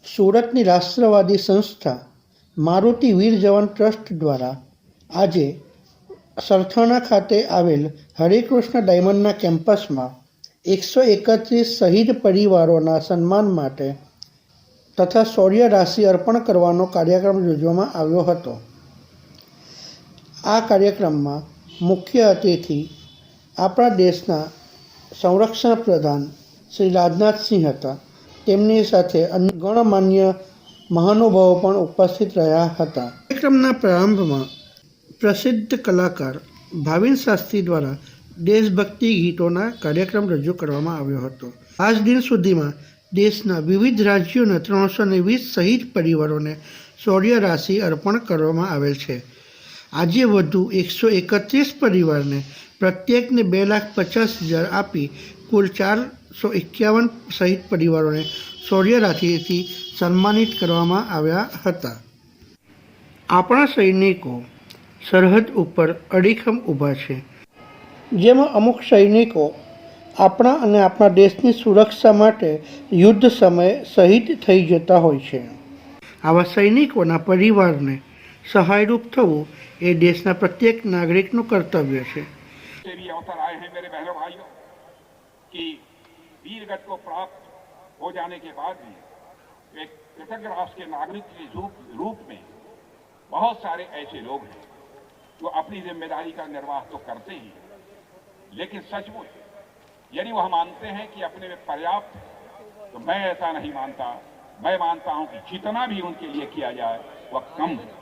સુરતની રાષ્ટ્રવાદી સંસ્થા મારુતિ વીર જવાન ટ્રસ્ટ દ્વારા આજે સરથાણા ખાતે આવેલ હરેકૃષ્ણ ડાયમંડના કેમ્પસમાં 131 શહીદ પરિવારોના સન્માન માટે તથા શૌર્ય રાશિ અર્પણ કરવાનો કાર્યક્રમ યોજવામાં આવ્યો હતો. આ કાર્યક્રમમાં મુખ્ય અતિથિ આપણા દેશના સંરક્ષણ પ્રધાન શ્રી રાજનાથસિંહ હતા. તેમની સાથે અન્ય ગણમાન્ય મહાનુભાવો પણ ઉપસ્થિત રહ્યા હતા. કાર્યક્રમના પ્રારંભમાં પ્રસિદ્ધ કલાકાર ભાવિન શાસ્ત્રી દ્વારા દેશભક્તિ ગીતોના કાર્યક્રમ રજૂ કરવામાં આવ્યો હતો. આજ દિન સુધીમાં દેશના વિવિધ રાજ્યોના 320 શહીદ પરિવારોને શૌર્ય રાશિ અર્પણ કરવામાં આવેલ છે. આજે વધુ 131 પરિવારને પ્રત્યેકને 2,50,000 આપી કુલ 451 શહીદ પરિવારોને શૌર્ય રાશિથી સન્માનિત કરવામાં આવ્યા હતા. આપણા સૈનિકો સરહદ ઉપર અડીખમ ઊભા છે. જેમાં અમુક સૈનિકો આપણા અને આપણા દેશની સુરક્ષા માટે યુદ્ધ સમયે શહીદ થઈ જતા હોય છે. આવા સૈનિકોના પરિવારને સહાયરૂપ થવું એ દેશના પ્રત્યેક નાગરિકનું કર્તવ્ય છે. अवसर आए हैं मेरे बहनों भाइयों कि वीर गति को प्राप्त हो जाने के बाद भी एक कृतज्ञ राष्ट्र के नागरिक के रूप में बहुत सारे ऐसे लोग हैं जो अपनी जिम्मेदारी का निर्वाह तो करते ही हैं, लेकिन सचमुच यदि वह मानते हैं कि अपने में पर्याप्त, तो मैं ऐसा नहीं मानता. मैं मानता हूं कि जितना भी उनके लिए किया जाए वह कम है.